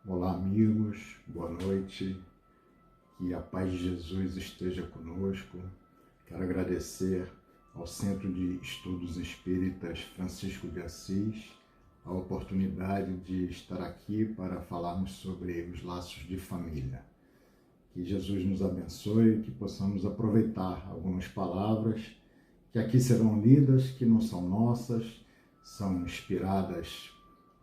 Olá, amigos, boa noite, que a paz de Jesus esteja conosco. Quero agradecer ao Centro de Estudos Espíritas Francisco de Assis a oportunidade de estar aqui para falarmos sobre os laços de família. Que Jesus nos abençoe, que possamos aproveitar algumas palavras que aqui serão lidas, que não são nossas, são inspiradas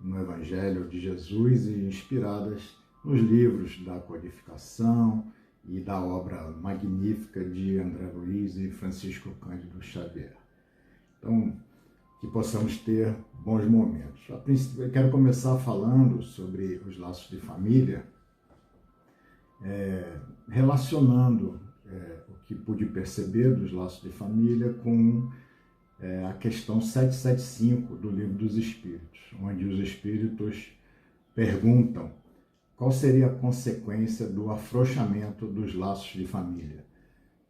no Evangelho de Jesus e inspiradas nos livros da codificação e da obra magnífica de André Luiz e Francisco Cândido Xavier. Então, que possamos ter bons momentos. A princípio, eu quero começar falando sobre os laços de família, relacionando o que pude perceber dos laços de família com a questão 775 do Livro dos Espíritos, onde os Espíritos perguntam qual seria a consequência do afrouxamento dos laços de família.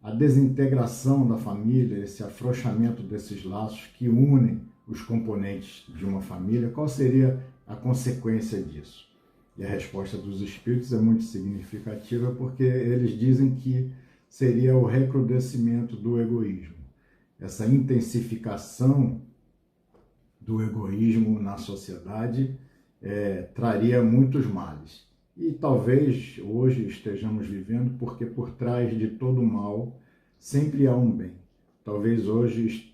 A desintegração da família, esse afrouxamento desses laços que unem os componentes de uma família, qual seria a consequência disso? E a resposta dos Espíritos é muito significativa porque eles dizem que seria o recrudescimento do egoísmo. Essa intensificação do egoísmo na sociedade traria muitos males. E talvez hoje estejamos vivendo porque por trás de todo mal sempre há um bem. Talvez hoje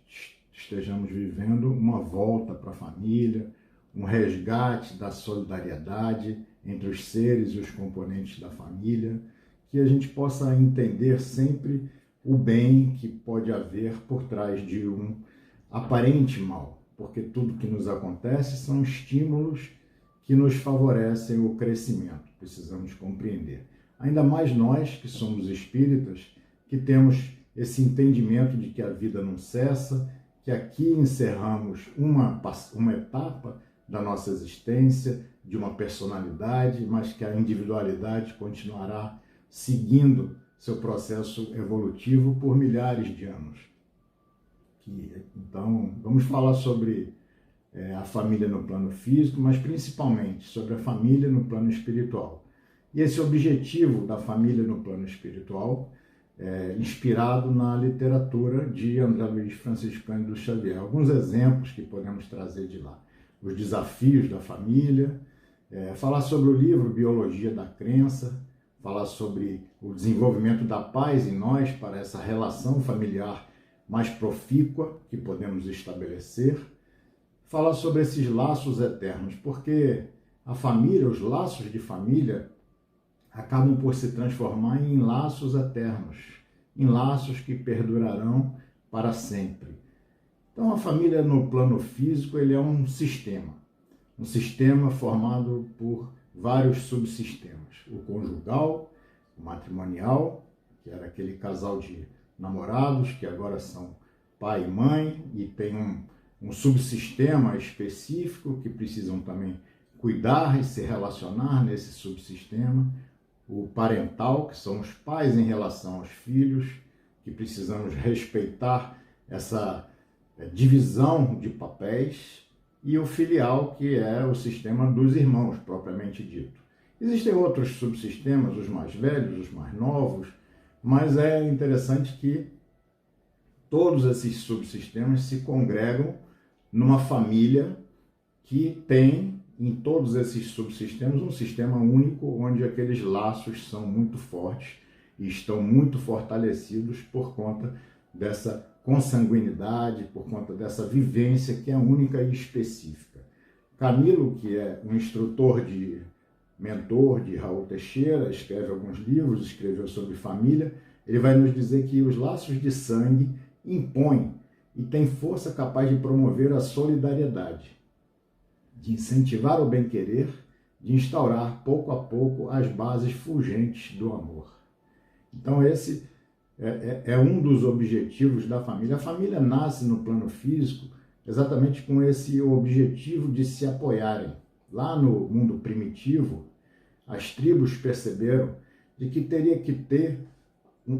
estejamos vivendo uma volta para a família, um resgate da solidariedade entre os seres e os componentes da família, que a gente possa entender sempre o bem que pode haver por trás de um aparente mal, porque tudo que nos acontece são estímulos que nos favorecem o crescimento, precisamos compreender. Ainda mais nós, que somos espíritas, que temos esse entendimento de que a vida não cessa, que aqui encerramos uma etapa da nossa existência, de uma personalidade, mas que a individualidade continuará seguindo seu processo evolutivo por milhares de anos. Então, vamos falar sobre a família no plano físico, mas principalmente sobre a família no plano espiritual. E esse objetivo da família no plano espiritual é inspirado na literatura de André Luiz Francisco Cândido Xavier. Alguns exemplos que podemos trazer de lá. Os desafios da família, falar sobre o livro Biologia da Crença, falar sobre o desenvolvimento da paz em nós para essa relação familiar mais profícua que podemos estabelecer, falar sobre esses laços eternos, porque a família, os laços de família, acabam por se transformar em laços eternos, em laços que perdurarão para sempre. Então a família no plano físico ele é um sistema formado por vários subsistemas. O conjugal, o matrimonial, que era aquele casal de namorados que agora são pai e mãe e tem um subsistema específico que precisam também cuidar e se relacionar nesse subsistema. O parental, que são os pais em relação aos filhos, que precisamos respeitar essa divisão de papéis. E o filial, que é o sistema dos irmãos, propriamente dito. Existem outros subsistemas, os mais velhos, os mais novos, mas é interessante que todos esses subsistemas se congregam numa família que tem, em todos esses subsistemas, um sistema único, onde aqueles laços são muito fortes e estão muito fortalecidos por conta dessa consanguinidade, por conta dessa vivência que é única e específica. Camilo, que é um mentor de Raul Teixeira, escreve alguns livros, escreveu sobre família, ele vai nos dizer que os laços de sangue impõem e têm força capaz de promover a solidariedade, de incentivar o bem-querer, de instaurar pouco a pouco as bases fulgentes do amor. Então esse é um dos objetivos da família. A família nasce no plano físico exatamente com esse objetivo de se apoiarem. Lá no mundo primitivo, as tribos perceberam de que teria que ter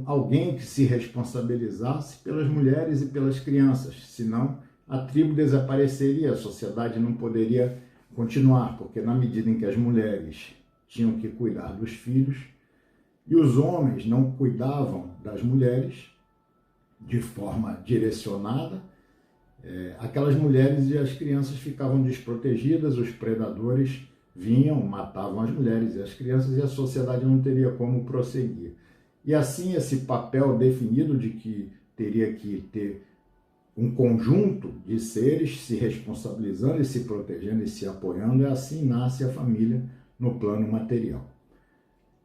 alguém que se responsabilizasse pelas mulheres e pelas crianças, senão a tribo desapareceria, a sociedade não poderia continuar, porque na medida em que as mulheres tinham que cuidar dos filhos, e os homens não cuidavam das mulheres de forma direcionada. Aquelas mulheres e as crianças ficavam desprotegidas, os predadores vinham, matavam as mulheres e as crianças, e a sociedade não teria como prosseguir. E assim, esse papel definido de que teria que ter um conjunto de seres se responsabilizando e se protegendo e se apoiando, assim nasce a família no plano material.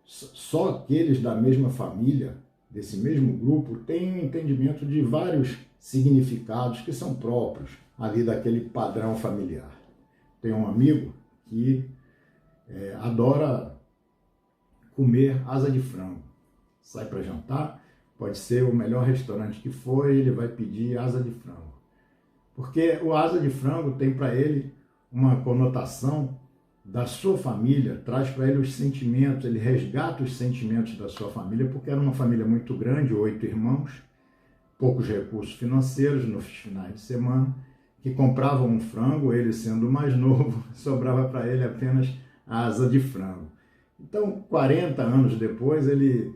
Só aqueles da mesma família, desse mesmo grupo, têm um entendimento de vários significados que são próprios ali daquele padrão familiar. Tem um amigo que adora comer asa de frango. Sai para jantar, pode ser o melhor restaurante que for, ele vai pedir asa de frango. Porque o asa de frango tem para ele uma conotação da sua família, traz para ele os sentimentos, ele resgata os sentimentos da sua família, porque era uma família muito grande, 8 irmãos, poucos recursos financeiros nos finais de semana, que compravam um frango, ele sendo o mais novo, sobrava para ele apenas a asa de frango. Então, 40 anos depois, ele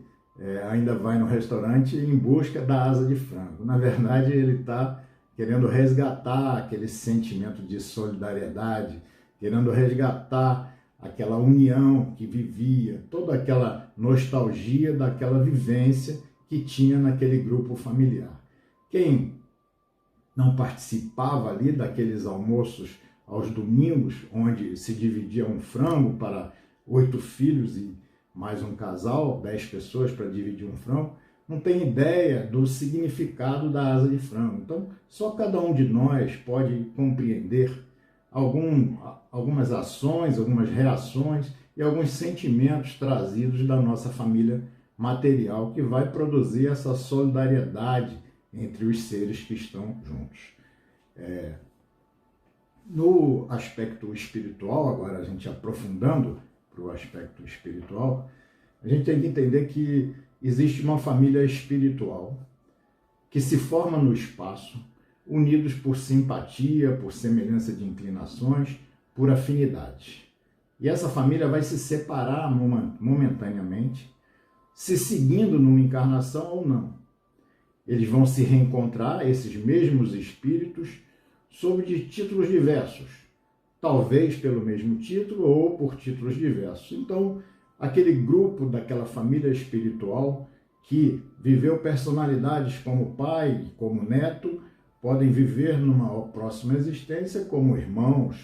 ainda vai no restaurante em busca da asa de frango. Na verdade, ele está querendo resgatar aquele sentimento de solidariedade, querendo resgatar aquela união que vivia, toda aquela nostalgia daquela vivência que tinha naquele grupo familiar. Quem não participava ali daqueles almoços aos domingos, onde se dividia um frango para 8 filhos e mais um casal, 10 pessoas para dividir um frango, não tem ideia do significado da asa de frango. Então, só cada um de nós pode compreender algumas ações, algumas reações e alguns sentimentos trazidos da nossa família material, que vai produzir essa solidariedade entre os seres que estão juntos. No aspecto espiritual, agora a gente aprofundando para o aspecto espiritual, a gente tem que entender que existe uma família espiritual que se forma no espaço, unidos por simpatia, por semelhança de inclinações, por afinidades. E essa família vai se separar momentaneamente, se seguindo numa encarnação ou não. Eles vão se reencontrar, esses mesmos espíritos, sob títulos diversos, talvez pelo mesmo título ou por títulos diversos. Então, aquele grupo daquela família espiritual que viveu personalidades como pai, como neto, podem viver numa próxima existência como irmãos,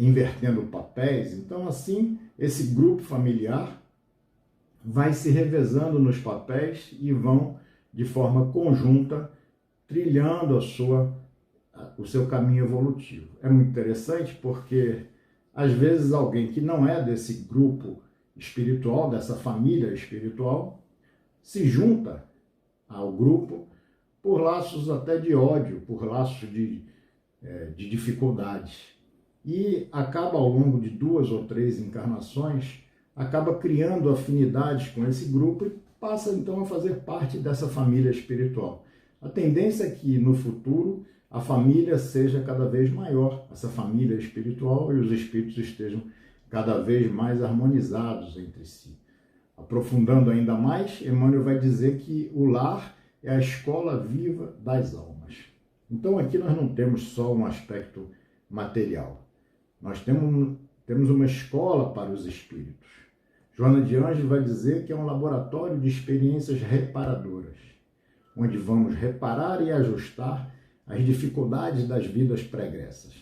invertendo papéis. Então, assim, esse grupo familiar vai se revezando nos papéis e vão, de forma conjunta, trilhando o seu caminho evolutivo. É muito interessante porque, às vezes, alguém que não é desse grupo espiritual, dessa família espiritual, se junta ao grupo por laços até de ódio, por laços de dificuldades. E acaba, ao longo de 2 ou 3 encarnações, acaba criando afinidades com esse grupo e passa, então, a fazer parte dessa família espiritual. A tendência é que, no futuro, a família seja cada vez maior, essa família espiritual, e os espíritos estejam cada vez mais harmonizados entre si. Aprofundando ainda mais, Emmanuel vai dizer que o lar é a escola viva das almas. Então aqui nós não temos só um aspecto material. Nós temos uma escola para os espíritos. Joana de Ângeles vai dizer que é um laboratório de experiências reparadoras, onde vamos reparar e ajustar as dificuldades das vidas pregressas.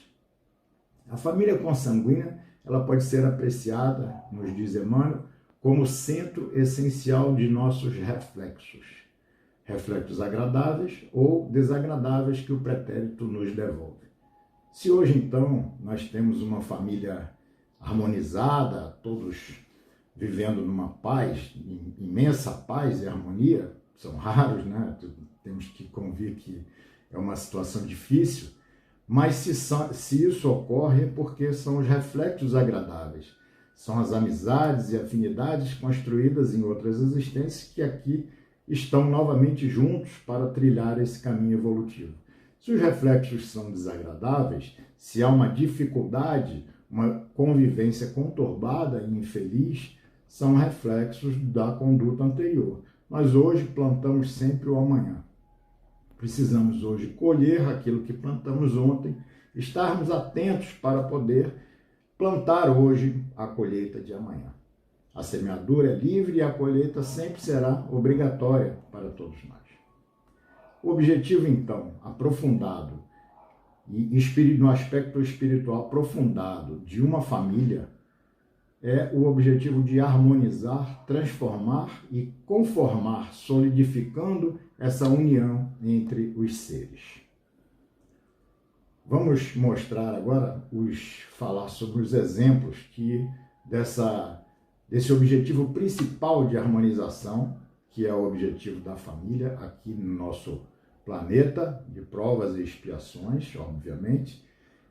A família consanguínea, ela pode ser apreciada, nos diz Emmanuel, como centro essencial de nossos reflexos agradáveis ou desagradáveis que o pretérito nos devolve. Se hoje, então, nós temos uma família harmonizada, todos vivendo numa paz, imensa paz e harmonia, são raros, né? Temos que convir que é uma situação difícil, mas se isso ocorre é porque são os reflexos agradáveis, são as amizades e afinidades construídas em outras existências que aqui estão novamente juntos para trilhar esse caminho evolutivo. Se os reflexos são desagradáveis, se há uma dificuldade uma convivência conturbada e infeliz, são reflexos da conduta anterior. Nós hoje plantamos sempre o amanhã. Precisamos hoje colher aquilo que plantamos ontem, estarmos atentos para poder plantar hoje a colheita de amanhã. A semeadura é livre e a colheita sempre será obrigatória para todos nós. O objetivo, então, aprofundado e no aspecto espiritual aprofundado de uma família é o objetivo de harmonizar, transformar e conformar, solidificando essa união entre os seres. Vamos mostrar agora, falar sobre os exemplos desse objetivo principal de harmonização, que é o objetivo da família aqui no nosso planeta, de provas e expiações, obviamente.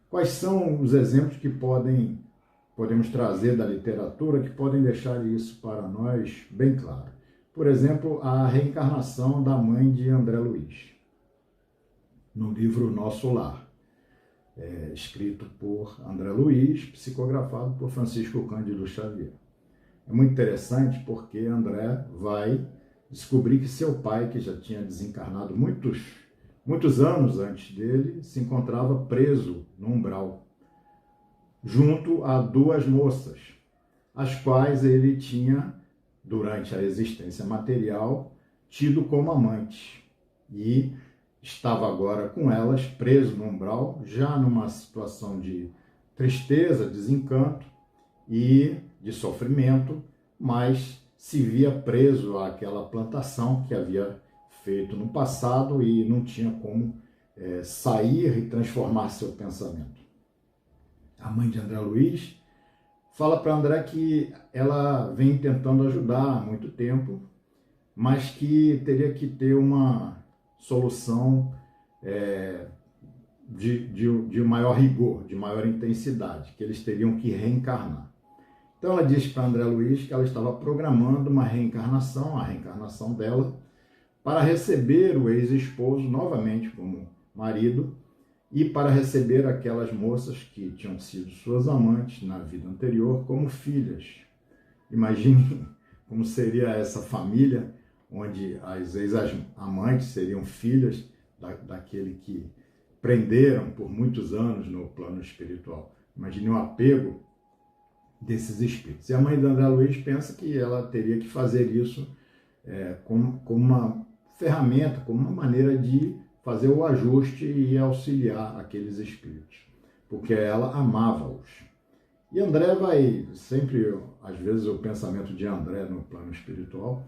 Quais são os exemplos que podemos trazer da literatura que podem deixar isso para nós bem claro? Por exemplo, a reencarnação da mãe de André Luiz, no livro Nosso Lar, escrito por André Luiz, psicografado por Francisco Cândido Xavier. É muito interessante porque André vai descobrir que seu pai, que já tinha desencarnado muitos anos antes dele, se encontrava preso no umbral, junto a duas moças, as quais ele tinha, durante a existência material, tido como amantes. E estava agora com elas, preso no umbral, já numa situação de tristeza, desencanto e de sofrimento, mas se via preso àquela plantação que havia feito no passado e não tinha como sair e transformar seu pensamento. A mãe de André Luiz fala para André que ela vem tentando ajudar há muito tempo, mas que teria que ter uma solução de maior rigor, de maior intensidade, que eles teriam que reencarnar. Então ela disse para André Luiz que ela estava programando uma reencarnação, a reencarnação dela, para receber o ex-esposo novamente como marido e para receber aquelas moças que tinham sido suas amantes na vida anterior como filhas. Imagine como seria essa família onde as ex-amantes seriam filhas daquele que prenderam por muitos anos no plano espiritual. Imagine o apego desses espíritos. E a mãe de André Luiz pensa que ela teria que fazer isso como uma ferramenta, como uma maneira de fazer o ajuste e auxiliar aqueles espíritos, porque ela amava-os. E André vai sempre, às vezes o pensamento de André no plano espiritual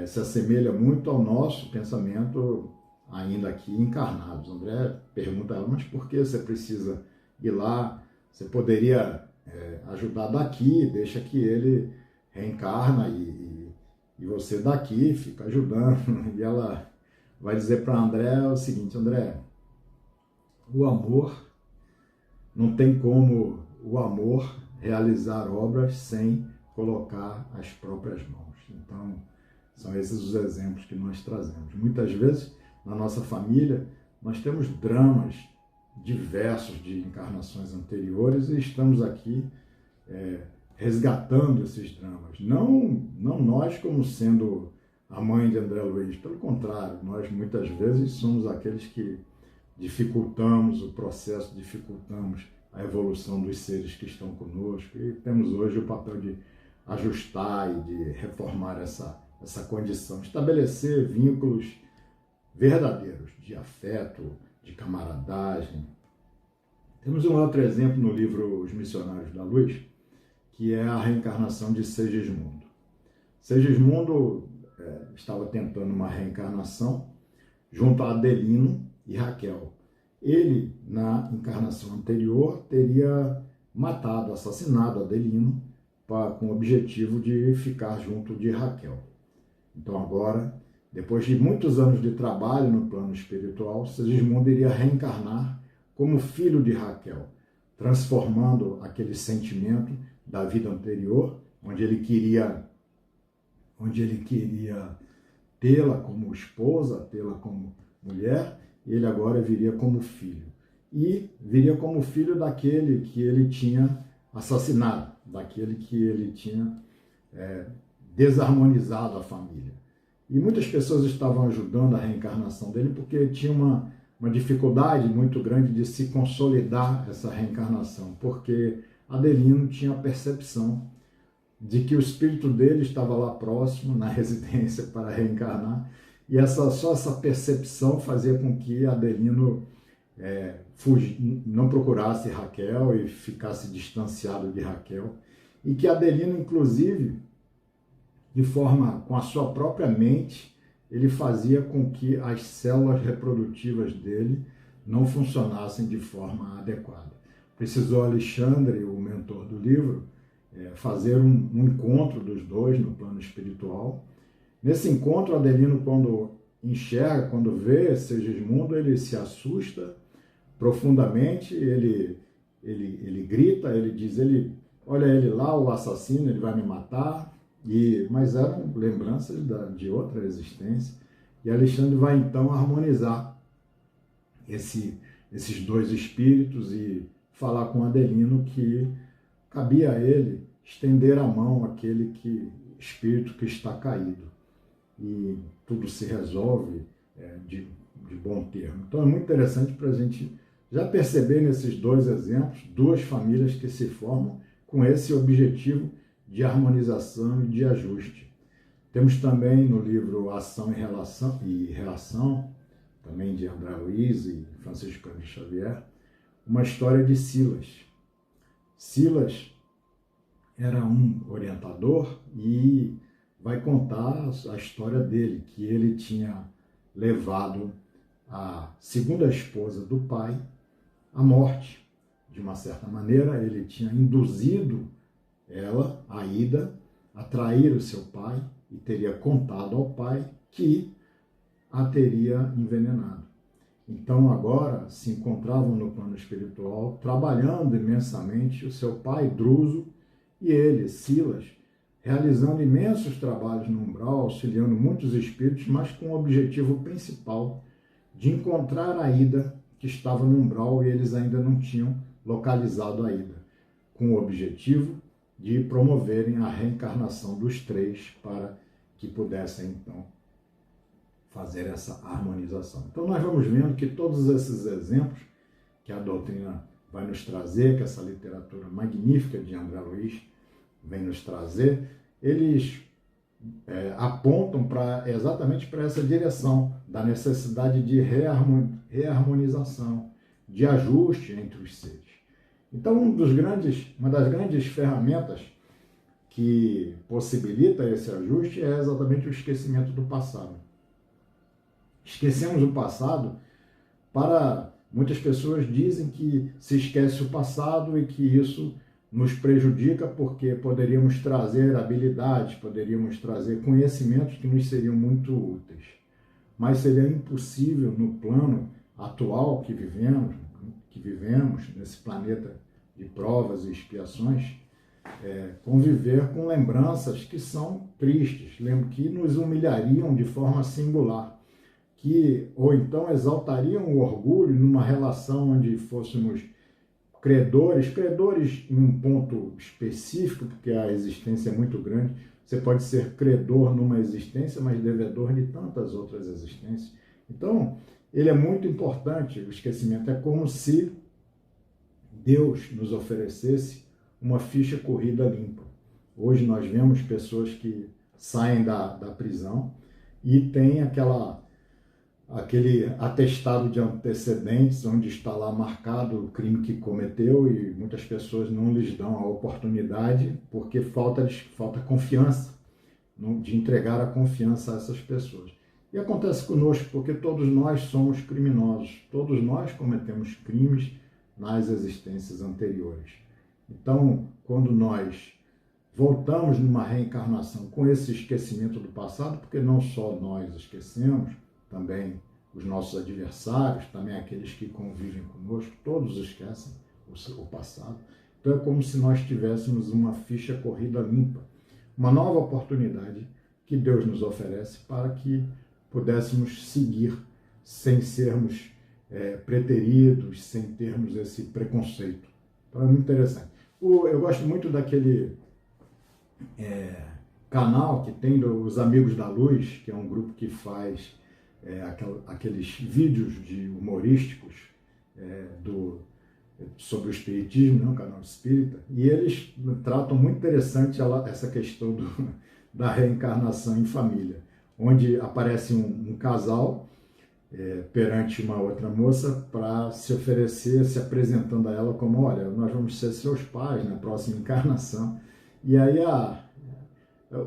se assemelha muito ao nosso pensamento ainda aqui encarnados. André pergunta a ela, mas por que você precisa ir lá? Você poderia ajudar daqui, deixa que ele reencarna e você daqui fica ajudando. E ela vai dizer para André o seguinte: André, o amor, não tem como o amor realizar obras sem colocar as próprias mãos. Então, são esses os exemplos que nós trazemos. Muitas vezes, na nossa família, nós temos dramas diversos de encarnações anteriores e estamos aqui resgatando esses dramas. Não nós como sendo a mãe de André Luiz, pelo contrário, nós muitas vezes somos aqueles que dificultamos o processo, dificultamos a evolução dos seres que estão conosco e temos hoje o papel de ajustar e de reformar essa condição, estabelecer vínculos verdadeiros de afeto, de camaradagem. Temos um outro exemplo no livro Os Missionários da Luz, que é a reencarnação de Segismundo. Segismundo estava tentando uma reencarnação junto a Adelino e Raquel. Ele, na encarnação anterior, teria matado, assassinado Adelino com o objetivo de ficar junto de Raquel. Então agora, depois de muitos anos de trabalho no plano espiritual, Segismundo iria reencarnar como filho de Raquel, transformando aquele sentimento da vida anterior, onde ele queria tê-la como esposa, tê-la como mulher, ele agora viria como filho. E viria como filho daquele que ele tinha assassinado, daquele que ele tinha desarmonizado a família. E muitas pessoas estavam ajudando a reencarnação dele porque tinha uma dificuldade muito grande de se consolidar essa reencarnação, porque Adelino tinha a percepção de que o espírito dele estava lá próximo, na residência, para reencarnar, e só essa percepção fazia com que Adelino não procurasse Raquel e ficasse distanciado de Raquel, e que Adelino, inclusive, com a sua própria mente, ele fazia com que as células reprodutivas dele não funcionassem de forma adequada. Precisou Alexandre, o mentor do livro, fazer um encontro dos dois no plano espiritual. Nesse encontro, Adelino, quando enxerga, quando vê Segismundo, ele se assusta profundamente, ele grita, ele diz, olha ele lá, o assassino, ele vai me matar. Mas eram lembranças de outra existência. E Alexandre vai então harmonizar esses dois espíritos e falar com Adelino que cabia a ele estender a mão àquele espírito que está caído. E tudo se resolve de bom termo. Então é muito interessante para a gente já perceber nesses dois exemplos, duas famílias que se formam com esse objetivo de harmonização e de ajuste. Temos também no livro Ação e Reação, também de André Luiz e Francisco Cândido Xavier, uma história de Silas. Silas era um orientador e vai contar a história dele, que ele tinha levado a segunda esposa do pai à morte. De uma certa maneira, ele tinha induzido ela, Aida, a trair o seu pai e teria contado ao pai que a teria envenenado. Então agora se encontravam no plano espiritual, trabalhando imensamente, o seu pai, Druso, e ele, Silas, realizando imensos trabalhos no umbral, auxiliando muitos espíritos, mas com o objetivo principal de encontrar a Aida, que estava no umbral e eles ainda não tinham localizado a Aida, com o objetivo de promoverem a reencarnação dos três para que pudessem, então, fazer essa harmonização. Então, nós vamos vendo que todos esses exemplos que a doutrina vai nos trazer, que essa literatura magnífica de André Luiz vem nos trazer, eles apontam exatamente para essa direção da necessidade de reharmonização, de ajuste entre os seres. Então, uma das grandes ferramentas que possibilita esse ajuste é exatamente o esquecimento do passado. Esquecemos o passado muitas pessoas dizem que se esquece o passado e que isso nos prejudica porque poderíamos trazer habilidades, poderíamos trazer conhecimentos que nos seriam muito úteis. Mas seria impossível no plano atual que vivemos nesse planeta de provas e expiações, conviver com lembranças que são tristes, que nos humilhariam de forma singular, ou então exaltariam o orgulho numa relação onde fôssemos credores em um ponto específico, porque a existência é muito grande. Você pode ser credor numa existência, mas devedor de tantas outras existências. Então, ele é muito importante, o esquecimento. É como se Deus nos oferecesse uma ficha corrida limpa. Hoje nós vemos pessoas que saem da prisão e têm aquele atestado de antecedentes, onde está lá marcado o crime que cometeu, e muitas pessoas não lhes dão a oportunidade porque falta confiança, de entregar a confiança a essas pessoas. E acontece conosco porque todos nós somos criminosos, todos nós cometemos crimes nas existências anteriores. Então, quando nós voltamos numa reencarnação com esse esquecimento do passado, porque não só nós esquecemos, também os nossos adversários, também aqueles que convivem conosco, todos esquecem o passado. Então é como se nós tivéssemos uma ficha corrida limpa, uma nova oportunidade que Deus nos oferece para que pudéssemos seguir sem sermos preteridos, sem termos esse preconceito. Então é muito interessante. Eu gosto muito daquele canal que tem dos Amigos da Luz, que é um grupo que faz aqueles vídeos humorísticos sobre o espiritismo, né, um canal espírita, e eles tratam muito interessante essa questão da reencarnação em família, onde aparece um casal perante uma outra moça para se oferecer, se apresentando a ela como, olha, nós vamos ser seus pais na próxima encarnação. E aí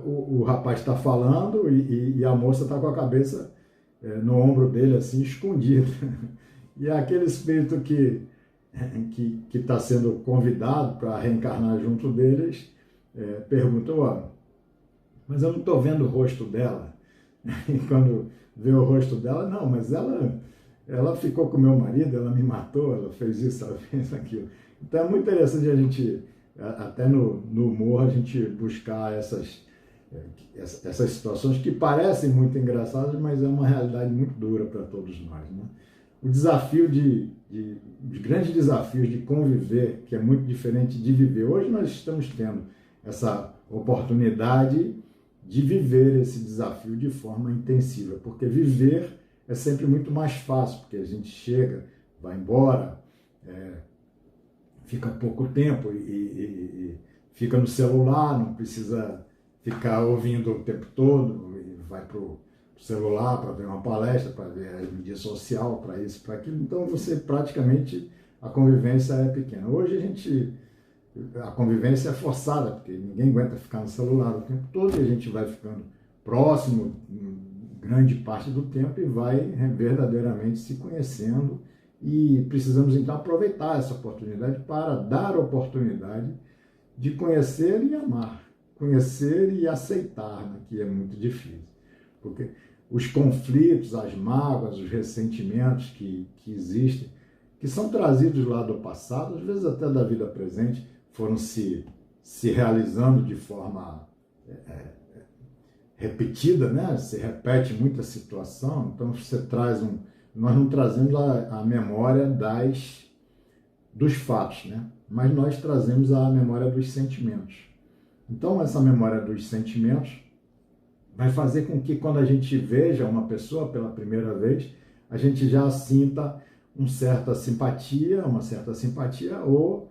o rapaz está falando e a moça está com a cabeça no ombro dele, assim, escondida. E é aquele espírito que está sendo convidado para reencarnar junto deles, pergunta, mas eu não estou vendo o rosto dela. E quando vê o rosto dela, não, mas ela ficou com meu marido, ela me matou, ela fez isso, ela fez aquilo. Então é muito interessante a gente, até no humor, a gente buscar essas situações que parecem muito engraçadas, mas é uma realidade muito dura para todos nós, né? O desafio os grandes desafios de conviver, que é muito diferente de viver. Hoje nós estamos tendo essa oportunidade de viver esse desafio de forma intensiva, porque viver é sempre muito mais fácil, porque a gente chega, vai embora, fica pouco tempo e fica no celular, não precisa ficar ouvindo o tempo todo, e vai para o celular para ver uma palestra, para ver a mídia social, para isso, para aquilo. Então você praticamente, a convivência é pequena. Hoje a convivência é forçada, porque ninguém aguenta ficar no celular o tempo todo, e a gente vai ficando próximo grande parte do tempo e vai verdadeiramente se conhecendo, e precisamos então aproveitar essa oportunidade para dar oportunidade de conhecer e amar, conhecer e aceitar, né, que é muito difícil, porque os conflitos, as mágoas, os ressentimentos que existem, que são trazidos lá do passado, às vezes até da vida presente, foram se realizando de forma repetida, né? Se repete muita situação, então você traz nós não trazemos a memória dos fatos, né? Mas nós trazemos a memória dos sentimentos. Então essa memória dos sentimentos vai fazer com que quando a gente veja uma pessoa pela primeira vez, a gente já sinta uma certa simpatia ou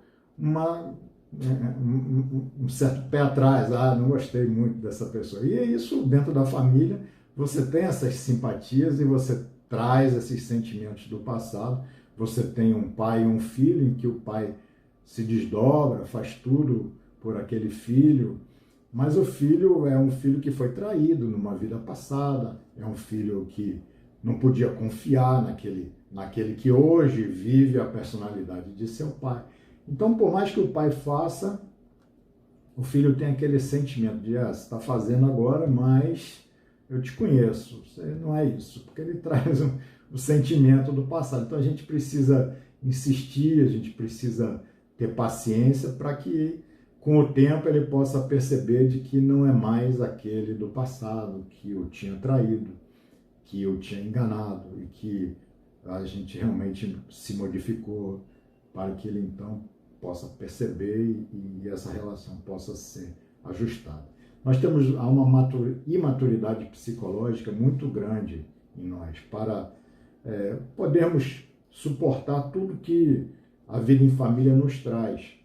um certo pé atrás, não gostei muito dessa pessoa. E é isso, dentro da família, você tem essas simpatias e você traz esses sentimentos do passado. Você tem um pai e um filho, em que o pai se desdobra, faz tudo por aquele filho, mas o filho é um filho que foi traído numa vida passada, é um filho que não podia confiar naquele que hoje vive a personalidade de seu pai. Então, por mais que o pai faça, o filho tem aquele sentimento de, você está fazendo agora, mas eu te conheço, você não é isso, porque ele traz o sentimento do passado. Então, a gente precisa insistir, a gente precisa ter paciência para que, com o tempo, ele possa perceber de que não é mais aquele do passado, que o tinha traído, que o tinha enganado, e que a gente realmente se modificou, para que ele então possa perceber e essa relação possa ser ajustada. Nós temos uma imaturidade psicológica muito grande em nós para podermos suportar tudo que a vida em família nos traz.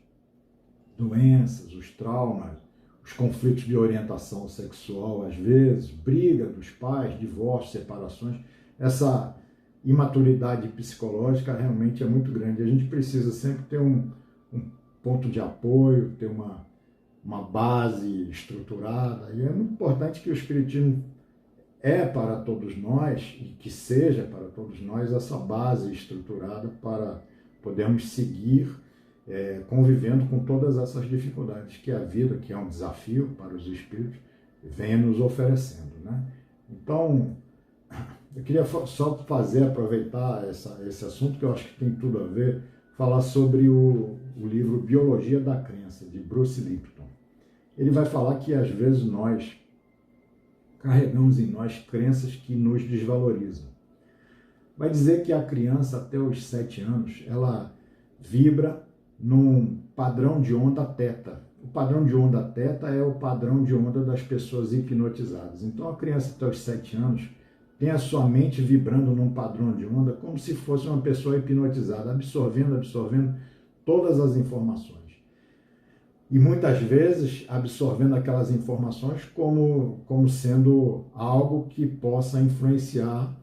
Doenças, os traumas, os conflitos de orientação sexual, às vezes, briga dos pais, divórcio, separações. Essa imaturidade psicológica realmente é muito grande. A gente precisa sempre ter um ponto de apoio, ter uma base estruturada. E é muito importante que o Espiritismo para todos nós, e que seja para todos nós, essa base estruturada para podermos seguir convivendo com todas essas dificuldades que a vida, que é um desafio para os espíritos, vem nos oferecendo, né? Então, eu queria só aproveitar esse assunto, que eu acho que tem tudo a ver, falar sobre o livro Biologia da Crença, de Bruce Lipton. Ele vai falar que, às vezes, nós carregamos em nós crenças que nos desvalorizam. Vai dizer que a criança, até os 7 anos, ela vibra num padrão de onda teta. O padrão de onda teta é o padrão de onda das pessoas hipnotizadas. Então, a criança até os 7 anos tem a sua mente vibrando num padrão de onda como se fosse uma pessoa hipnotizada, absorvendo todas as informações. E muitas vezes absorvendo aquelas informações como sendo algo que possa influenciar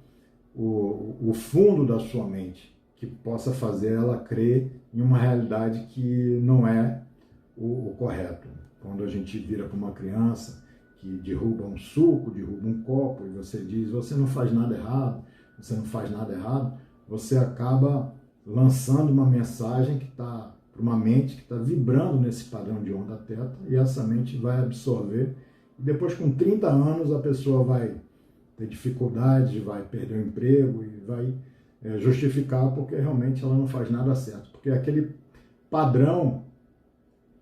o fundo da sua mente, que possa fazer ela crer em uma realidade que não é o correto. Quando a gente vira para uma criança que derruba um suco, derruba um copo, e você diz, você não faz nada errado, você acaba lançando uma mensagem que está para uma mente que está vibrando nesse padrão de onda teta, e essa mente vai absorver, e depois com 30 anos a pessoa vai ter dificuldade, vai perder o emprego e vai justificar porque realmente ela não faz nada certo. Porque aquele padrão,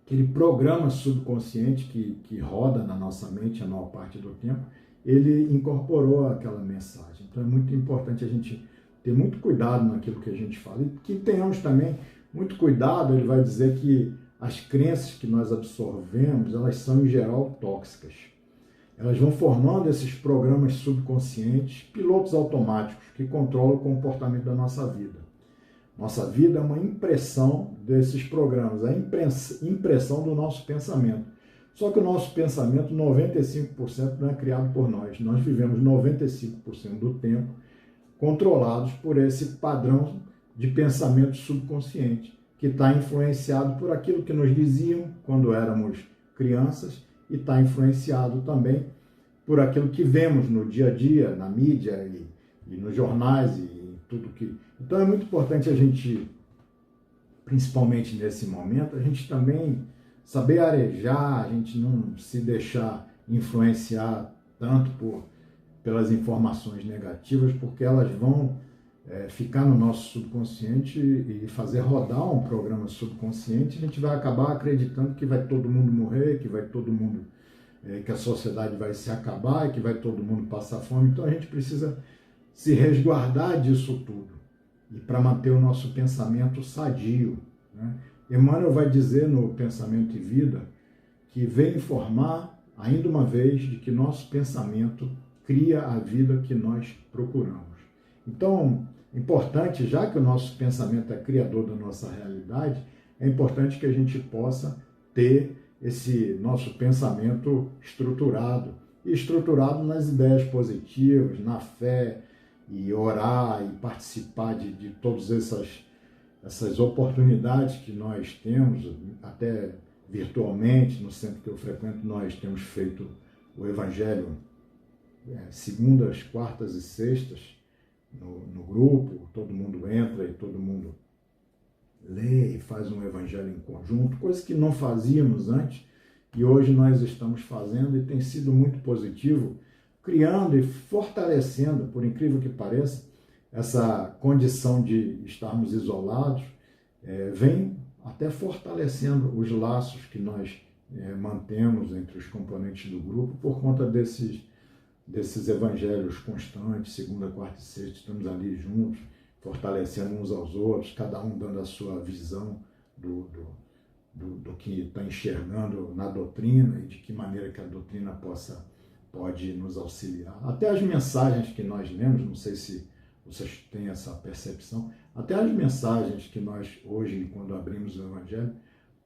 aquele programa subconsciente que roda na nossa mente a maior parte do tempo, ele incorporou aquela mensagem. Então é muito importante a gente ter muito cuidado naquilo que a gente fala. E que tenhamos também muito cuidado, ele vai dizer que as crenças que nós absorvemos, elas são em geral tóxicas. Elas vão formando esses programas subconscientes, pilotos automáticos que controlam o comportamento da nossa vida. Nossa vida é uma impressão desses programas, a impressão do nosso pensamento. Só que o nosso pensamento, 95% não é criado por nós. Nós vivemos 95% do tempo controlados por esse padrão de pensamento subconsciente, que está influenciado por aquilo que nos diziam quando éramos crianças e está influenciado também por aquilo que vemos no dia a dia, na mídia e nos jornais e tudo que... Então é muito importante a gente, principalmente nesse momento, a gente também saber arejar, a gente não se deixar influenciar tanto pelas informações negativas, porque elas vão ficar no nosso subconsciente e fazer rodar um programa subconsciente. A gente vai acabar acreditando que vai todo mundo morrer, que vai todo mundo, que a sociedade vai se acabar, que vai todo mundo passar fome. Então a gente precisa se resguardar disso tudo e para manter o nosso pensamento sadio, né? Emmanuel vai dizer no Pensamento e Vida que vem informar ainda uma vez de que nosso pensamento cria a vida que nós procuramos. Então, é importante, já que o nosso pensamento é criador da nossa realidade, é importante que a gente possa ter esse nosso pensamento estruturado, e estruturado nas ideias positivas, na fé, e orar, e participar de todas essas oportunidades que nós temos, até virtualmente, no centro que eu frequento, nós temos feito o Evangelho segundas, quartas e sextas, no grupo, todo mundo entra e todo mundo lê e faz um evangelho em conjunto, coisa que não fazíamos antes e hoje nós estamos fazendo e tem sido muito positivo, criando e fortalecendo, por incrível que pareça, essa condição de estarmos isolados, vem até fortalecendo os laços que nós mantemos entre os componentes do grupo por conta desses evangelhos constantes, segunda, quarta e sexta, estamos ali juntos, fortalecendo uns aos outros, cada um dando a sua visão do que está enxergando na doutrina e de que maneira que a doutrina pode nos auxiliar. Até as mensagens que nós lemos, não sei se vocês têm essa percepção, até as mensagens que nós hoje, quando abrimos o Evangelho,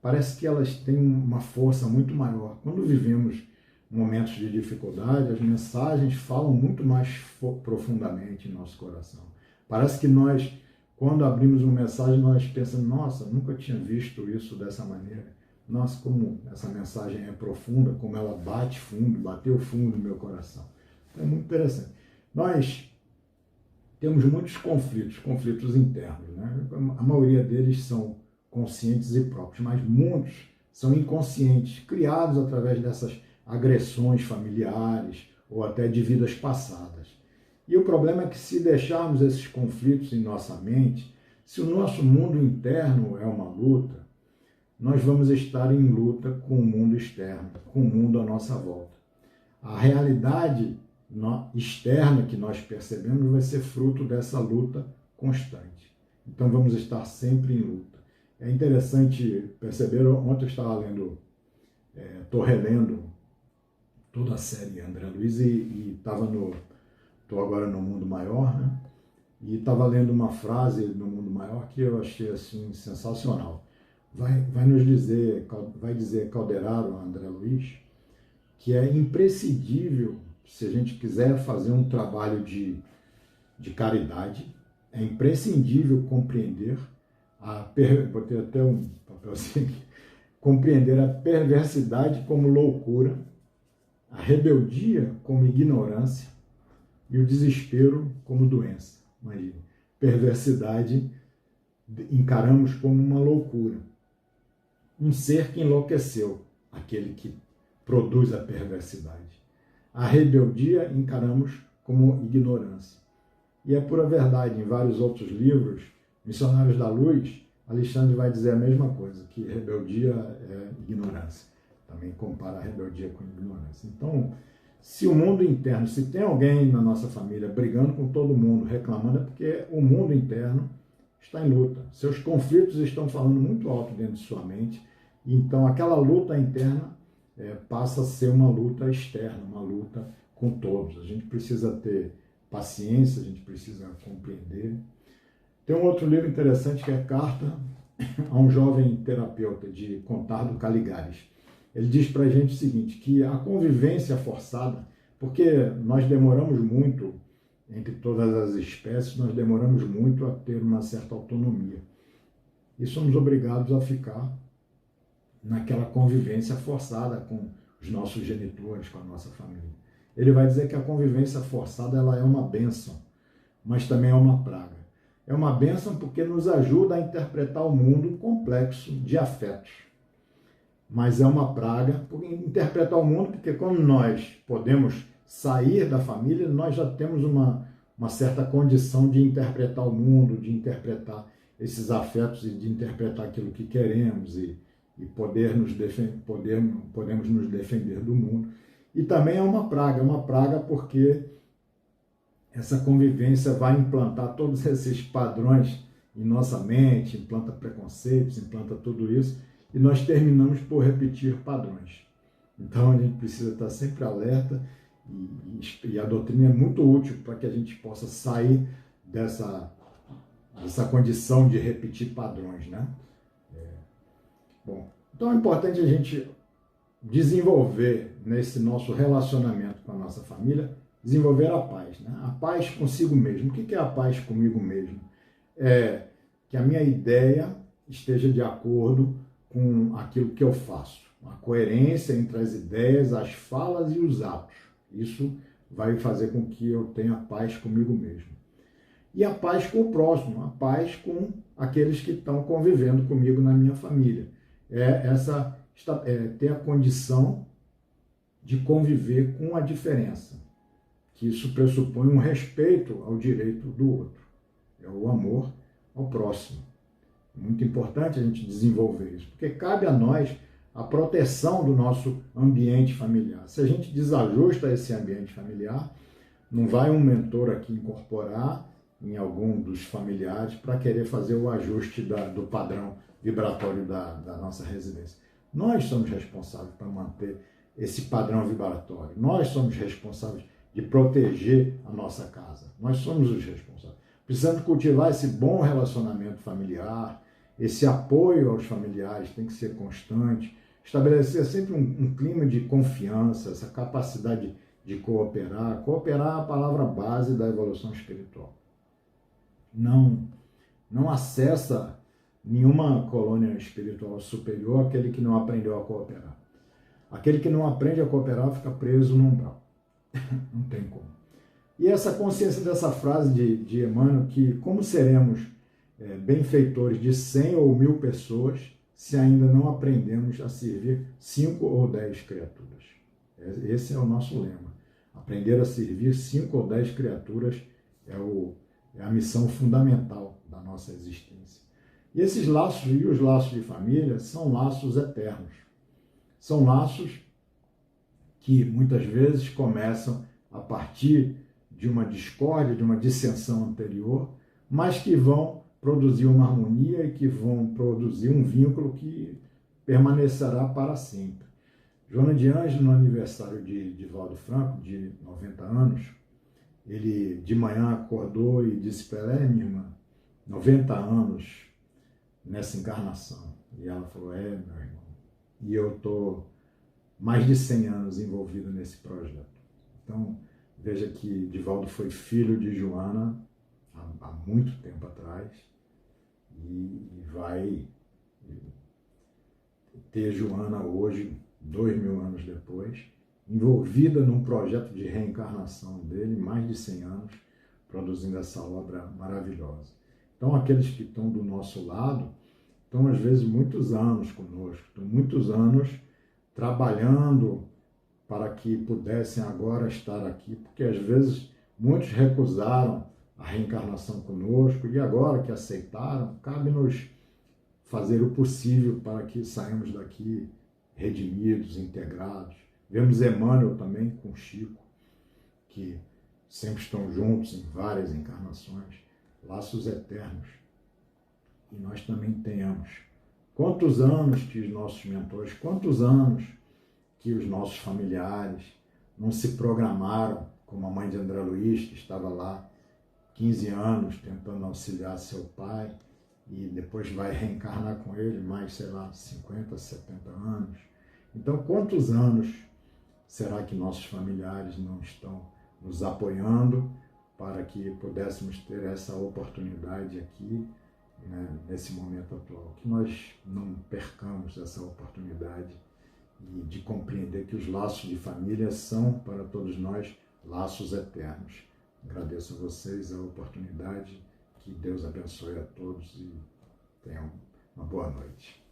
parece que elas têm uma força muito maior. Quando vivemos momentos de dificuldade, as mensagens falam muito mais profundamente em nosso coração. Parece que nós, quando abrimos uma mensagem, nós pensamos, nossa, nunca tinha visto isso dessa maneira. Nossa, como essa mensagem é profunda, como ela bate fundo, bateu fundo no meu coração. Então, é muito interessante. Nós temos muitos conflitos internos, né? A maioria deles são conscientes e próprios, mas muitos são inconscientes, criados através dessas agressões familiares ou até de vidas passadas. E o problema é que se deixarmos esses conflitos em nossa mente, se o nosso mundo interno é uma luta, nós vamos estar em luta com o mundo externo, com o mundo à nossa volta. A realidade externa que nós percebemos vai ser fruto dessa luta constante. Então vamos estar sempre em luta. É interessante perceber, ontem eu estava lendo, estou relendo toda a série André Luiz e estou agora no Mundo Maior, né? E estava lendo uma frase no Mundo Maior que eu achei assim sensacional. Vai dizer Calderaro, André Luiz, que é imprescindível, se a gente quiser fazer um trabalho de caridade, é imprescindível compreender botei até um papelzinho aqui, compreender a perversidade como loucura, a rebeldia como ignorância e o desespero como doença. Imagina, perversidade encaramos como uma loucura. Um ser que enlouqueceu, aquele que produz a perversidade. A rebeldia encaramos como ignorância. E é pura verdade, em vários outros livros, Missionários da Luz, Alexandre vai dizer a mesma coisa, que rebeldia é ignorância. Também compara a rebeldia com ignorância. Então, se o mundo interno, se tem alguém na nossa família brigando com todo mundo, reclamando, é porque o mundo interno está em luta. Seus conflitos estão falando muito alto dentro de sua mente. Então, aquela luta interna passa a ser uma luta externa, uma luta com todos. A gente precisa ter paciência, a gente precisa compreender. Tem um outro livro interessante que é Carta a um Jovem Terapeuta, de Contardo Caligares. Ele diz para a gente o seguinte, que a convivência forçada, porque nós demoramos muito, entre todas as espécies, nós demoramos muito a ter uma certa autonomia. E somos obrigados a ficar naquela convivência forçada com os nossos genitores, com a nossa família. Ele vai dizer que a convivência forçada ela é uma bênção, mas também é uma praga. É uma bênção porque nos ajuda a interpretar o mundo complexo de afetos. Mas é uma praga por interpretar o mundo, porque quando nós podemos sair da família, nós já temos uma certa condição de interpretar o mundo, de interpretar esses afetos e de interpretar aquilo que queremos e podemos nos defender do mundo. E também é uma praga porque essa convivência vai implantar todos esses padrões em nossa mente, implanta preconceitos, implanta tudo isso, e nós terminamos por repetir padrões. Então a gente precisa estar sempre alerta e a doutrina é muito útil para que a gente possa sair dessa condição de repetir padrões, né? Bom, então é importante a gente desenvolver nesse nosso relacionamento com a nossa família, desenvolver a paz, né? A paz consigo mesmo. O que é a paz comigo mesmo? É que a minha ideia esteja de acordo com aquilo que eu faço. Uma coerência entre as ideias, as falas e os atos. Isso vai fazer com que eu tenha paz comigo mesmo. E a paz com o próximo, a paz com aqueles que estão convivendo comigo na minha família. Ter a condição de conviver com a diferença, que isso pressupõe um respeito ao direito do outro. É o amor ao próximo. É muito importante a gente desenvolver isso, porque cabe a nós a proteção do nosso ambiente familiar. Se a gente desajusta esse ambiente familiar, não vai um mentor aqui incorporar em algum dos familiares para querer fazer o ajuste do padrão vibratório da nossa residência. Nós somos responsáveis para manter esse padrão vibratório. Nós somos responsáveis de proteger a nossa casa. Nós somos os responsáveis. Precisamos cultivar esse bom relacionamento familiar, esse apoio aos familiares tem que ser constante, estabelecer sempre um clima de confiança, essa capacidade de cooperar. Cooperar é a palavra base da evolução espiritual. Não acessa nenhuma colônia espiritual superior aquele que não aprendeu a cooperar. Aquele que não aprende a cooperar fica preso no umbral. Não tem como. E essa consciência dessa frase de Emmanuel, que como seremos benfeitores de 100 ou 1000 pessoas se ainda não aprendemos a servir 5 ou 10 criaturas. Esse é o nosso lema. Aprender a servir 5 ou 10 criaturas é a missão fundamental da nossa existência. E esses laços, e os laços de família, são laços eternos. São laços que muitas vezes começam a partir de uma discórdia, de uma dissensão anterior, mas que vão produzir uma harmonia e que vão produzir um vínculo que permanecerá para sempre. Joana de Ângeles, no aniversário de Divaldo Franco, de 90 anos, ele de manhã acordou e disse para ela: minha irmã, 90 anos nessa encarnação. E ela falou: meu irmão, e eu estou mais de 100 anos envolvido nesse projeto. Então, veja que Divaldo foi filho de Joana há muito tempo atrás e vai ter Joana hoje, 2000 anos depois, envolvida num projeto de reencarnação dele, mais de 100 anos, produzindo essa obra maravilhosa. Então, aqueles que estão do nosso lado, estão às vezes muitos anos conosco, estão muitos anos trabalhando para que pudessem agora estar aqui, porque às vezes muitos recusaram a reencarnação conosco e agora que aceitaram, cabe-nos fazer o possível para que saímos daqui redimidos, integrados. Vemos Emmanuel também com Chico, que sempre estão juntos em várias encarnações, laços eternos. E nós também tenhamos. Quantos anos que os nossos mentores, quantos anos que os nossos familiares não se programaram, como a mãe de André Luiz, que estava lá 15 anos tentando auxiliar seu pai, e depois vai reencarnar com ele mais, 50, 70 anos. Então, quantos anos será que nossos familiares não estão nos apoiando para que pudéssemos ter essa oportunidade aqui, né, nesse momento atual? Que nós não percamos essa oportunidade e de compreender que os laços de família são, para todos nós, laços eternos. Agradeço a vocês a oportunidade, que Deus abençoe a todos e tenham uma boa noite.